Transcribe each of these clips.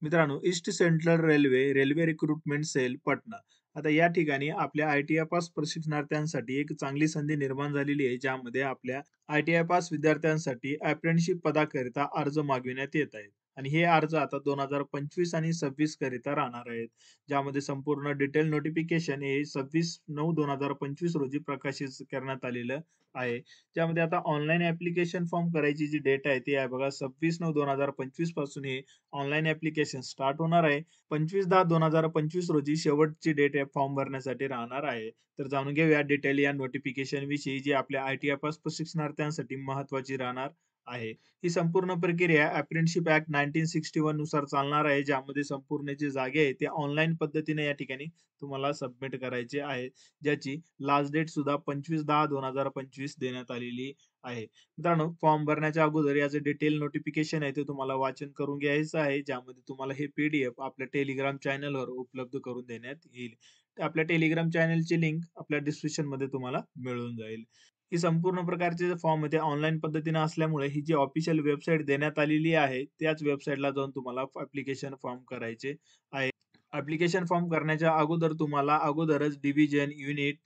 मित्रांनो, east central railway, railway recruitment cell, Patna. आता या ठिकाणी आपल्या आय-टी-आय पास प्रशिक्षणार्थ्यांसाठी एक चांगली संधी निर्माण झालेली आहे, ज्यामध्ये आपल्या आय-टी-आय पास विद्यार्थ्यांसाठी अप्रेंटिसशिप पदाकरिता अर्ज मागविण्यात येत आहेत. आणि हे अर्ज आता 2025 आणि 26 करिता राहणार आहेत. ज्यामध्ये संपूर्ण डिटेल नोटिफिकेशन हे 26/9/2025 रोजी प्रकाशित करण्यात आलेलं आहे. ज्यामध्ये आता ऑनलाईन ॲप्लिकेशन फॉर्म करायची जी डेट आहे, ती आहे बघा 26/9/2025 पासून हे ऑनलाईन ॲप्लिकेशन स्टार्ट होणार आहे. 25/10/2025 रोजी शेवटची डेट या फॉर्म भरण्यासाठी राहणार आहे. तर जाणून घेऊया डिटेल या नोटिफिकेशन विषयी, जी आपल्या आय-टी-आय पास प्रशिक्षणार्थ्यांसाठी महत्त्वाची राहणार आहे. ही संपूर्ण प्रक्रिया अप्रेंटिसशिप ॲक्ट 1961 नुसार चालणार आहे, ज्यामध्ये संपूर्ण जे जागे आहेत, ते ऑनलाईन पद्धतीने या ठिकाणी तुम्हाला सबमिट करायचे आहे. ज्याची लास्ट डेट सुद्धा 25/10/2025 देण्यात आलेली आहे. मित्रांनो, फॉर्म भरण्याच्या अगोदर याचं डिटेल नोटिफिकेशन आहे ते तुम्हाला वाचन करून घ्यायचं आहे, ज्यामध्ये तुम्हाला हे पी-डी-एफ आपल्या टेलिग्राम चॅनलवर उपलब्ध करून देण्यात येईल. तर आपल्या टेलिग्राम चॅनलची लिंक आपल्या डिस्क्रिप्शनमध्ये तुम्हाला मिळून जाईल. ही संपूर्ण प्रकारचे फॉर्म आहे ते ऑनलाईन पद्धतीने असल्यामुळे ही जी ऑफिशियल वेबसाईट देण्यात आलेली आहे, त्याच वेबसाईटला जाऊन तुम्हाला ॲप्लिकेशन फॉर्म करायचे आहे. ॲप्लिकेशन फॉर्म करण्याच्या अगोदर तुम्हाला अगोदरच डिव्हिजन, युनिट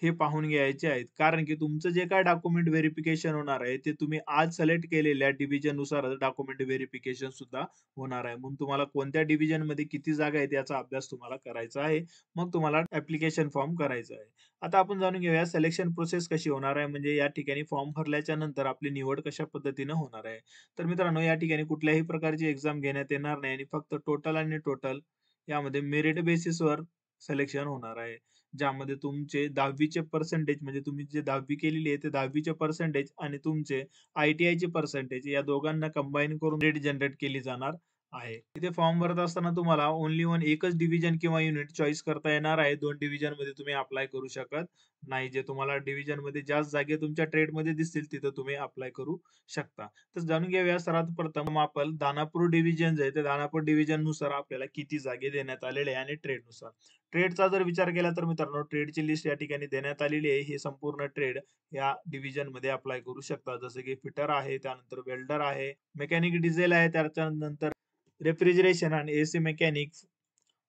हे पाहून घ्यायचे आहेत. कारण की तुमचं जे काही डॉक्युमेंट व्हेरिफिकेशन होणार आहे, ते तुम्ही आज सिलेक्ट केलेल्या डिव्हिजननुसारच डॉक्युमेंट व्हेरिफिकेशन सुद्धा होणार आहे. म्हणून तुम्हाला कोणत्या डिव्हिजनमध्ये किती जागा आहेत याचा अभ्यास तुम्हाला करायचा आहे. मग तुम्हाला ॲप्लिकेशन फॉर्म करायचा आहे. आता आपण जाणून घेऊया सिलेक्शन प्रोसेस कशी होणार आहे, म्हणजे या ठिकाणी फॉर्म भरल्याच्या नंतर आपली निवड कशा पद्धतीनं होणार आहे. तर मित्रांनो, या ठिकाणी कुठल्याही प्रकारची एक्झाम घेण्यात येणार नाही आणि फक्त टोटल आणि टोटल यामध्ये मेरिट बेसिसवर सिलेक्शन होणार आहे. ज्यामध्ये तुमचे 10वीचे पर्सेंटेज, म्हणजे तुम्ही जे 10वी केलेली आहे ते 10वीचे पर्सेंटेज आणि तुमचे आय-टी-आयचे पर्सेंटेज या दोघांना कंबाईन करून रेट जनरेट केली जाणार आहे. इथे फॉर्म भरत असताना तुम्हाला ओन्ली वन एकच डिव्हिजन किंवा युनिट चॉईस करता येणार आहे. 2 डिव्हिजनमध्ये तुम्ही अप्लाय करू शकत नाही. जे तुम्हाला डिव्हिजनमध्ये जास्त जागे तुमच्या ट्रेडमध्ये दिसतील तिथं तुम्ही अप्लाय करू शकता. तर जाणून घेऊया सर्वात प्रथम आपण दानापूर डिव्हिजन जे आहे, ते दानापूर डिव्हिजन नुसार आपल्याला किती जागे देण्यात आलेले आहे आणि ट्रेडनुसार. ट्रेडचा जर विचार केला तर मित्रांनो, ट्रेडची लिस्ट या ठिकाणी देण्यात आलेली आहे. हे संपूर्ण ट्रेड या डिव्हिजनमध्ये अप्लाय करू शकता. जसं की फिटर आहे, त्यानंतर वेल्डर आहे, मेकॅनिक डिझेल आहे, त्याच्यानंतर रेफ्रिजरेशन आणि एसी मेकॅनिक,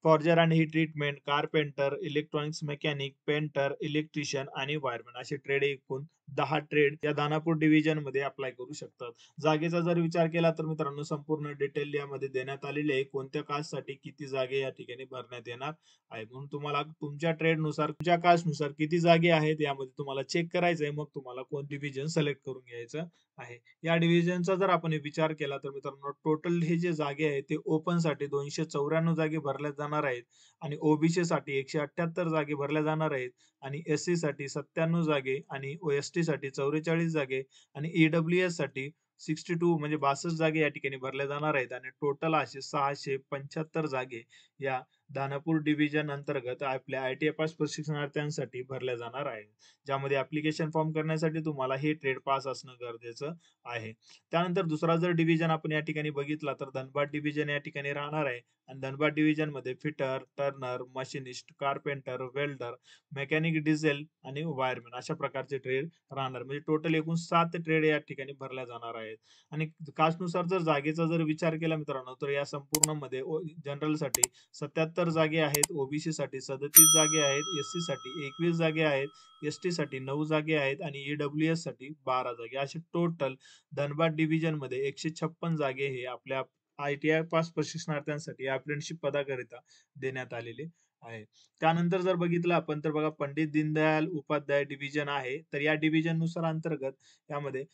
फॉर्जर आणि heat treatment, carpenter, electronics mechanic, painter, electrician आणि वायरमन असे ट्रेड एकूण 10 ट्रेड या दानापूर डिव्हिजन मध्ये अप्लाय करू शकतात. जागेचा जर विचार केला तर मित्रांनो, संपूर्ण डिटेल यामध्ये देण्यात आलेले आहे. कोणत्या कास्टसाठी किती जागे या ठिकाणी भरण्यात येणार आहे. म्हणून तुम्हाला तुमच्या ट्रेडनुसार, तुमच्या कास्टनुसार किती जागे आहेत यामध्ये तुम्हाला चेक करायचं आहे. मग तुम्हाला कोण डिव्हिजन सिलेक्ट करून घ्यायचं आहे. या डिव्हिजनचा जर आपण विचार केला तर मित्रांनो, टोटल हे जे जागे आहेत ते ओपन साठी 294 जागे भरल्या जाणार आहेत आणि ओबीसी साठी 178 जागे भरल्या जाणार आहेत आणि एससी साठी 97 जागे आणि एसटी साठी 44 जागे आणि ईडब्ल्यूएस साठी 62 म्हणजे 62 जागे या ठिकाणी भरल्या जाणार आहेत आणि टोटल असे 675 जागे या दानापूर डिव्हिजन अंतर्गत आपल्या आय-टी-आय पास प्रशिक्षणार्थ्यांसाठी भरल्या जाणार आहेत. ज्यामध्ये ऍप्लिकेशन फॉर्म करण्यासाठी तुम्हाला हे ट्रेड पास असणं गरजेचं आहे. त्यानंतर दुसरा जर डिव्हिजन आपण या ठिकाणी बघितला तर धनबाद डिव्हिजन या ठिकाणी राहणार आहे आणि धनबाद डिव्हिजन मध्ये fitter, Turner, machinist, carpenter, welder, mechanic diesel आणि वायरमॅन अशा प्रकारचे ट्रेड राहणार. म्हणजे टोटल एकूण 7 ट्रेड या ठिकाणी भरल्या जाणार आहेत. आणि कास्टनुसार जर जागेचा जर विचार केला मित्रांनो, तर या संपूर्ण मध्ये जनरल साठी 77 जागे आहेत, ओबीसी साठी 37 जागे आहेत, एससी साठी 21 जागे आहेत, एसटी साठी 9 जागे आहेत आणि ईडब्ल्यूएस साठी 12 जागे. असे टोटल धनबाद डिव्हिजन मध्ये 156 जागे हे आपल्या आय-टी-आय पास प्रशिक्षणार्थ्यांसाठी अप्रेंटिसशिप पदाकरिता देण्यात आलेले आहे. त्यानंतर जर बघितलं आपण तर बघा, पंडित दीनदयाल उपाध्याय डिव्हिजन आहे. तर या डिव्हिजन नुसार अंतर्गत यामध्ये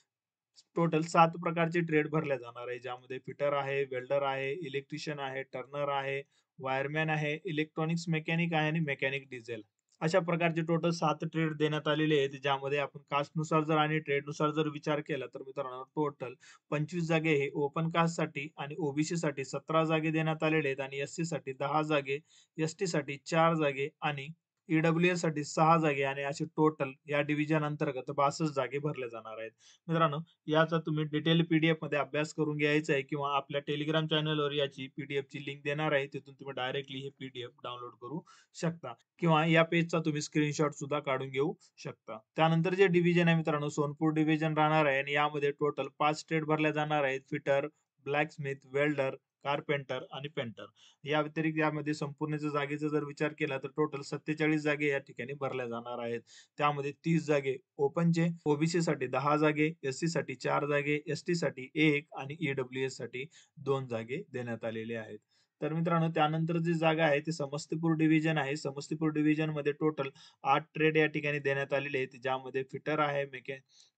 टोटल 7 प्रकारचे ट्रेड भरले जाणार आहे. ज्यामध्ये फिटर आहे, वेल्डर आहे, इलेक्ट्रिशियन आहे, टर्नर आहे, वायरमॅन आहे, इलेक्ट्रॉनिक्स मेकॅनिक आहे आणि मेकॅनिक डिझेल. अशा प्रकारचे टोटल 7 ट्रेड देण्यात आलेले आहेत. ज्यामध्ये आपण कास्टनुसार जर आणि ट्रेडनुसार जर विचार केला तर मित्रांनो, टोटल 25 जागे हे ओपन कास्टसाठी आणि ओबीसी साठी 17 जागे देण्यात आलेले आहेत आणि एससी साठी 10 जागे, एसटी साठी 4 जागे आणि ईडब्ल्यूएस साठी 6 जागे आणि असे टोटल या डिव्हिजन अंतर्गत 62 जागे भरल्या जाणार आहेत. मित्रांनो, याचा तुम्ही डिटेल पीडीएफ मध्ये अभ्यास करून घ्यायचा आहे किंवा आपल्या टेलिग्राम चॅनलवर याची पीडीएफची लिंक देणार आहे. तिथून तुम्ही डायरेक्टली हे पीडीएफ डाउनलोड करू शकता किंवा या पेजचा तुम्ही स्क्रीनशॉट सुद्धा काढून घेऊ शकता. त्यानंतर जे डिव्हिजन आहे मित्रांनो, सोनपूर डिव्हिजन राहणार आहे आणि यामध्ये टोटल 5 ट्रेड भरल्या जाणार आहेत. फिटर, ब्लॅकस्मिथ, वेल्डर, कारपेंटर आणि पेंटर. या व्यतिरिक्त यामध्ये संपूर्णच्या जागेचा जर विचार केला तर टोटल 47 जागे या ठिकाणी भरल्या जाणार आहेत. त्यामध्ये 30 जागे ओपनचे, ओबीसी साठी 10 जागे, एससी साठी 4 जागे, एसटी साठी 1 आणि ईडब्ल्यूएस साठी 2 जागे देण्यात आलेल्या आहेत. तर मित्रांनो, त्यानंतर जी जागा आहे ती समस्तीपुर डिव्हिजन आहे. समस्तीपुर डिव्हिजन मध्ये टोटल 8 ट्रेड या ठिकाणी देण्यात आलेले आहेत. ज्यामध्ये फिटर आहे,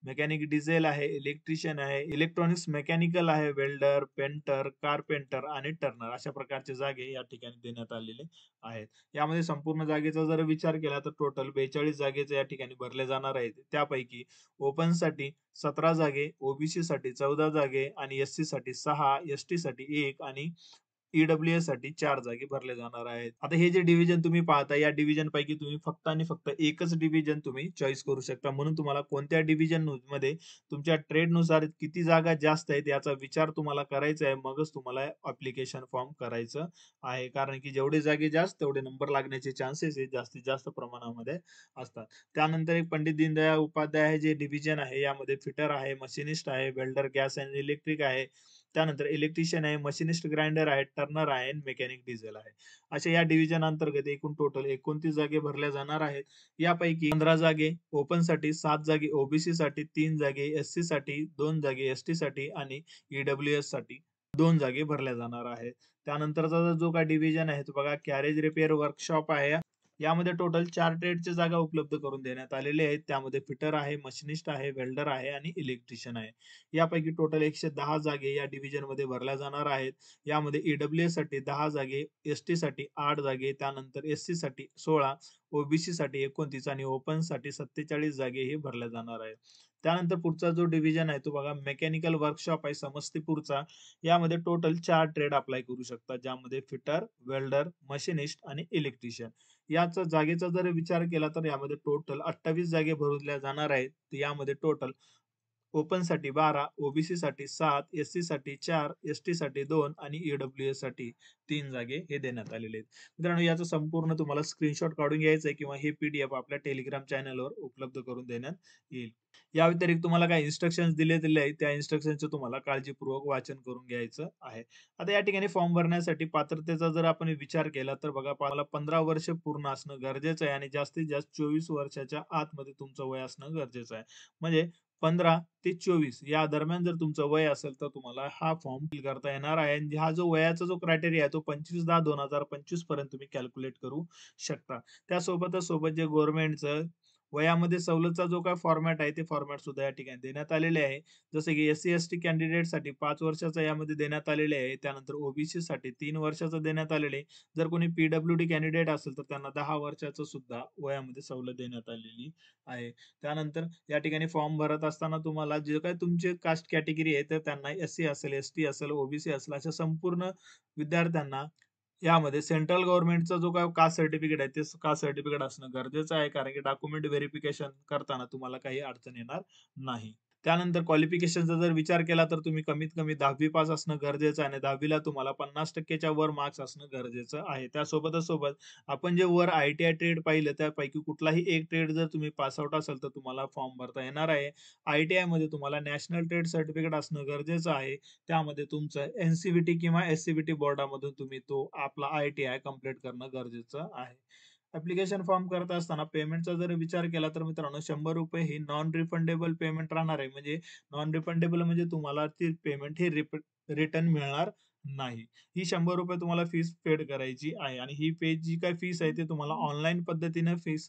मेकॅनिक डिझेल आहे, इलेक्ट्रिशियन आहे, इलेक्ट्रॉनिक्स मेकॅनिकल आहे, वेल्डर, पेंटर, कारपेंटर आणि टर्नर अशा प्रकारचे जागे या ठिकाणी देण्यात आलेले आहेत. यामध्ये संपूर्ण जागेचा जर विचार केला तर टोटल 42 जागेचे या ठिकाणी भरले जाणार आहेत. त्यापैकी ओपन साठी 17 जागे, ओबीसी साठी 14 जागे आणि एससी साठी 6, एसटी साठी 1 आणि ईडब्ल्यूएस साठी 4 जागी भरले जाणार आहेत. आता हे जे डिव्हिजन तुम्ही पाहता, या डिव्हिजन पैकी तुम्ही फक्त आणि फक्त एकच डिव्हिजन तुम्ही चॉईस करू शकता. म्हणून तुम्हाला कोणत्या डिव्हिजन मध्ये तुमच्या ट्रेडनुसार किती जागा जास्त आहेत याचा विचार तुम्हाला करायचा आहे. मगच तुम्हाला ॲप्लिकेशन फॉर्म करायचं आहे. कारण की जेवढे जागे जास्त तेवढे नंबर लागण्याचे चान्सेस हे जास्तीत जास्त प्रमाणामध्ये असतात. त्यानंतर एक पंडित दीनदयाळ उपाध्याय जे डिव्हिजन आहे यामध्ये फिटर आहे, मशिनिस्ट आहे, वेल्डर, गॅस आणि इलेक्ट्रिक आहे. त्यानंतर इलेक्ट्रिशियन आहे, मशिनिस्ट ग्राइंडर आहे, टर्नर आहे, मेकॅनिक डिझेल आहे. अशा या डिव्हिजन अंतर्गत एकूण टोटल 29 जागे भरल्या जाणार आहेत. यापैकी 15 जागे ओपन साठी, 7 जागे ओबीसी साठी, 3 जागे एससी साठी, 2 जागे एसटी साठी आणि ईडब्ल्यूएस साठी 2 जागे भरल्या जाणार आहेत. त्यानंतरचा जो काही डिव्हिजन आहे तो बघा, गॅरेज रिपेअर वर्कशॉप आहे. यामध्ये टोटल 4 ट्रेडच्या जागा उपलब्ध करून देण्यात आलेल्या आहेत. त्यामध्ये फिटर आहे, मशिनिस्ट आहे, वेल्डर आहे आणि इलेक्ट्रिशियन आहे. यापैकी टोटल 110 जागे या डिव्हिजन मध्ये भरल्या जाणार आहेत. यामध्ये ईडब्ल्यूएस साठी 10 जागे, एसटी साठी 8 जागे, त्यानंतर एससी साठी 16, ओबीसी साठी 29 आणि ओपन साठी 47 जागे हे भरल्या जाणार आहेत. त्यानंतर पुढचा जो डिव्हिजन आहे तो बघा, मेकॅनिकल वर्कशॉप आहे समस्तीपुरचा. यामध्ये टोटल 4 ट्रेड अप्लाय करू शकतात, ज्यामध्ये फिटर, वेल्डर, मशिनिस्ट आणि इलेक्ट्रिशियन. याचा जागेचा जर विचार केला तर यामध्ये टोटल 28 जागे भरल्या जाणार आहेत. यामध्ये टोटल ओपन साठी 12, ओबीसी साठी 7, एससी साठी 4, एसटी साठी 2 आणि ईडब्ल्यूएस साठी 3 जागे हे देण्यात आलेले आहेत. मित्रांनो, याचं संपूर्ण तुम्हाला स्क्रीनशॉट काढून घ्यायचं आहे किंवा हे पीडीएफ आपल्या टेलिग्राम चॅनलवर उपलब्ध करून देण्यात येईल. या व्यतिरिक्त तुम्हाला काही इन्स्ट्रक्शन्स दिले आहेत, त्या इन्स्ट्रक्शनचं तुम्हाला काळजीपूर्वक वाचन करून घ्यायचं आहे. आता या ठिकाणी फॉर्म भरण्यासाठी पात्रतेचा जर आपण विचार केला तर बघा, मला 15 वर्ष पूर्ण असणं गरजेचं आहे आणि जास्तीत जास्त 24 वर्षाच्या आतमध्ये तुमचं वय असणं गरजेचं आहे. म्हणजे 15 ते 24 या दरम्यान जर तुमचं वय असेल तर तुम्हाला हा फॉर्म फिल करता येणार आहे. आणि हा जो वयाचा जो क्रायटेरिया आहे तो 25/10/2025 पर्यंत तुम्ही कॅल्क्युलेट करू शकता. त्यासोबतच जे गव्हर्नमेंटचं वयामध्ये सवलतचा जो काही फॉर्मॅट आहे ते फॉर्मॅट सुद्धा या ठिकाणी देण्यात आलेले आहे. जसं की एससी-एसटी कॅन्डिडेटसाठी 5 वर्षाचा यामध्ये देण्यात आलेले आहे. त्यानंतर ओबीसी साठी 3 वर्षाचं देण्यात आलेले आहे. जर कोणी पीडब्ल्यूडी कॅन्डिडेट असेल तर त्यांना 10 वर्षाचं सुद्धा वयामध्ये सवलत देण्यात आलेली आहे. त्यानंतर या ठिकाणी फॉर्म भरत असताना तुम्हाला जे काही तुमचे कास्ट कॅटेगरी आहे तर त्यांना एससी असेल, एसटी असेल, ओबीसी असेल अशा संपूर्ण विद्यार्थ्यांना यामध्ये सेंट्रल गव्हर्नमेंटचा जो काही कास्ट सर्टिफिकेट आहे ते कास्ट सर्टिफिकेट असणं गरजेचं आहे. कारण की डॉक्युमेंट व्हेरिफिकेशन करताना तुम्हाला काही अडचण येणार नाही. त्यानंतर क्वालिफिकेशनचा जर विचार केला तर तुम्ही कमीत कमी 10वी पास असणं गरजेचं आहे आणि 10वीला तुम्हाला 50% वर मार्क्स असणं गरजेचं आहे. सोबत आपण जे वर आय-टी-आय ट्रेड पाहिलं त्यापैकी कुठलाही एक ट्रेड जर तुम्ही पास आउट असाल तर तुम्हाला फॉर्म भरता येणार आहे. आय-टी-आय मध्ये तुम्हाला नॅशनल ट्रेड सर्टिफिकेट असणं गरजेचं आहे. त्यामध्ये तुमचं एन-सी-व्ही-टी किंवा एस-सी-व्ही-टी बोर्डामधून तुम्ही तो आपला आय-टी-आय कंप्लीट करणं गरजेचं आहे. ॲप्लिकेशन फॉर्म करत असताना पेमेंटचा जर विचार केला तर मित्रांनो, ₹100 ही नॉन रिफंडेबल पेमेंट राहणार आहे. म्हणजे नॉन रिफंडेबल म्हणजे तुम्हाला ती पेमेंट ही रिटर्न मिळणार नाही. ही ₹100 तुम्हाला फीस पेड करायची आहे आणि ही जी काही फीस आहे ती तुम्हाला ऑनलाईन पद्धतीने फीस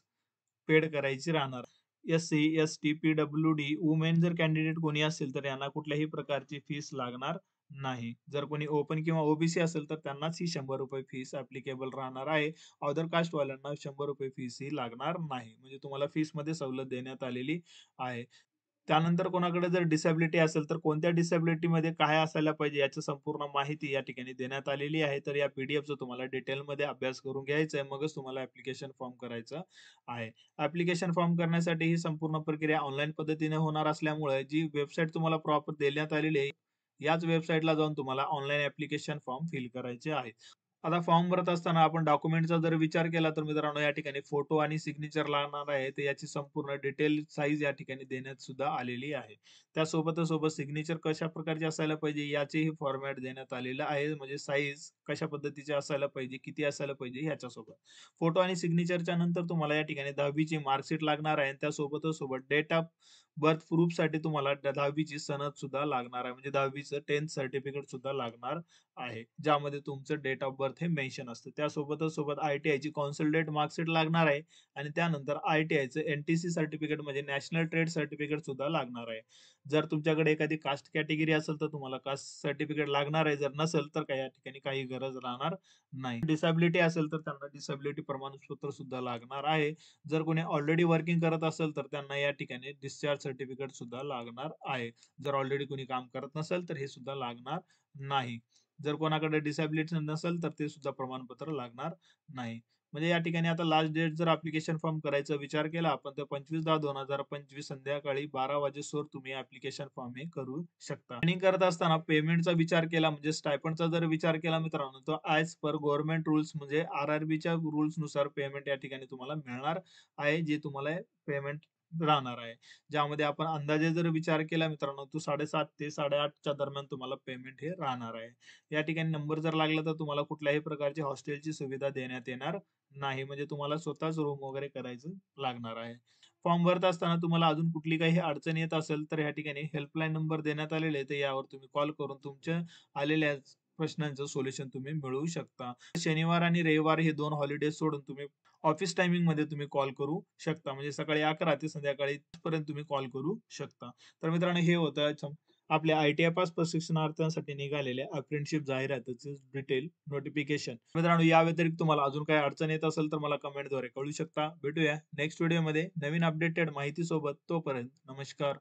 पेड करायची राहणार. एस-सी, एस-टी, पी-डब्ल्यू-डी, वुमेन जर कॅन्डिडेट कोणी असेल तर यांना कुठल्याही प्रकारची फीस लागणार नाही. जर कोणी ओपन किंवा ओबीसी असेल तर त्यांनाच ही ₹100 फीस ॲप्लिकेबल राहणार आहे. अदर कास्टवाल्यांना ₹100 फीस ही लागणार नाही. म्हणजे तुम्हाला फीसमध्ये सवलत देण्यात आलेली आहे. त्यानंतर कोणाकडे जर डिसॅबिलिटी असेल तर कोणत्या डिसॅबिलिटीमध्ये काय असायला पाहिजे याची संपूर्ण माहिती या ठिकाणी देण्यात आलेली आहे. तर या पीडीएफचा तुम्हाला डिटेलमध्ये अभ्यास करून घ्यायचा आहे. मगच तुम्हाला ॲप्लिकेशन फॉर्म करायचं आहे. ॲप्लिकेशन फॉर्म करण्यासाठी ही संपूर्ण प्रक्रिया ऑनलाईन पद्धतीने होणार असल्यामुळे जी वेबसाईट तुम्हाला प्रॉपर देण्यात आलेली आहे, याच वेबसाईटला जाऊन तुम्हाला ऑनलाईन ॲप्लिकेशन फॉर्म फिल करायचे आहे. आता फॉर्म भरत असताना आपण डॉक्युमेंटचा जर विचार केला तर मित्रांनो या ठिकाणी फोटो आणि सिग्नेचर लागणार आहे. तर याची संपूर्ण डिटेल साईज या ठिकाणी देण्यात सुद्धा आलेली आहे. त्यासोबत सिग्नेचर कशा प्रकारचे असायला पाहिजे याचेही फॉर्मॅट देण्यात आलेलं आहे. म्हणजे साईज कशा पद्धतीचे असायला पाहिजे, किती असायला पाहिजे ह्याच्यासोबत. फोटो आणि सिग्नेचरच्या नंतर तुम्हाला या ठिकाणी 10वी मार्कशीट लागणार आहे. त्यासोबत डेट ऑफ बर्थ प्रूफसाठी तुम्हाला 10वी सनद सुद्धा लागणार आहे. म्हणजे 10वीचं 10th सर्टिफिकेट सुद्धा लागणार आहे. ज्यामध्ये तुमचं डेट ऑफ बर्थ हे मेन्शन असतं. त्यासोबत आय-टी-आयची कॉन्सोलिडेट मार्कशीट लागणार आहे आणि त्यानंतर आय-टी-आयचं एन-टी-सी सर्टिफिकेट म्हणजे नॅशनल ट्रेड सर्टिफिकेट सुद्धा लागणार आहे. जर तुमच्याकडे एखादी कास्ट कॅटेगरी असेल तर तुम्हाला कास्ट सर्टिफिकेट लागणार आहे. जर नसेल तर काही या ठिकाणी काही गरज राहणार नाही. डिसॅबिलिटी असेल तर त्यांना डिसॅबिलिटी प्रमाणपत्र सुद्धा लागणार आहे. जर कोणी ऑलरेडी वर्किंग करत असेल तर त्यांना या ठिकाणी डिस्चार्ज सर्टिफिकेट सुद्धा लागणार आहे. जर ऑलरेडी कोणी काम करत नसेल तर हे सुद्धा लागणार नाही. जर कोणाकडे डिसॅबिलिटी नसेल तर ते सुद्धा प्रमाणपत्र लागणार नाही. म्हणजे या ठिकाणी आता लास्ट डेट जर ॲप्लिकेशन फॉर्म करायचा विचार केला आपण तर 25/10/2025 संध्याकाळी 12 वाजेस्तोवर तुम्ही ॲप्लिकेशन फॉर्म हे करू शकता. ट्रेनिंग करत असताना पेमेंटचा विचार केला म्हणजे स्टायपंडचा जर विचार केला मित्रांनो तर ॲज पर गव्हर्नमेंट रूल्स म्हणजे आर-आर-बीच्या रूल्सनुसार पेमेंट या ठिकाणी तुम्हाला मिळणार आहे. जे तुम्हाला पेमेंट राहणार आहे. ज्यामध्ये आपण अंदाजे जर विचार केला मित्रांनो तो 7:30 ते 8:30च्या दरम्यान तुम्हाला पेमेंट हे राहणार आहे. या ठिकाणी नंबर जर लागला तर तुम्हाला कुठल्याही प्रकारची हॉस्टेलची सुविधा देण्यात येणार नाही. म्हणजे तुम्हाला स्वतःच रूम वगैरे करायचं लागणार आहे. फॉर्म भरत असताना तुम्हाला अजून कुठली काही अडचण येत असेल तर या ठिकाणी हेल्पलाईन नंबर देण्यात आलेले आहे. तर यावर तुम्ही कॉल करून तुमच्या आलेल्या प्रश्नांचं सोल्युशन तुम्ही मिळवू शकता. शनिवार आणि रविवार हे 2 हॉलिडेज सोडून तुम्ही ऑफिस टायमिंगमध्ये तुम्ही कॉल करू शकता. म्हणजे सकाळी 11 ते संध्याकाळी पर्यंत तुम्ही कॉल करू शकता. तर मित्रांनो हे होतं आपल्या आय-टी-आय पास प्रशिक्षणार्थ्यांसाठी निघालेल्या अप्रेंटिसशिप जाहिरातीचं डिटेल नोटिफिकेशन. मित्रांनो या व्यतिरिक्त तुम्हाला अजून काही अडचण येत असेल तर मला कमेंटद्वारे कळवू शकता. भेटूया नेक्स्ट व्हिडिओमध्ये नवीन अपडेटेड माहितीसोबत. तोपर्यंत नमस्कार.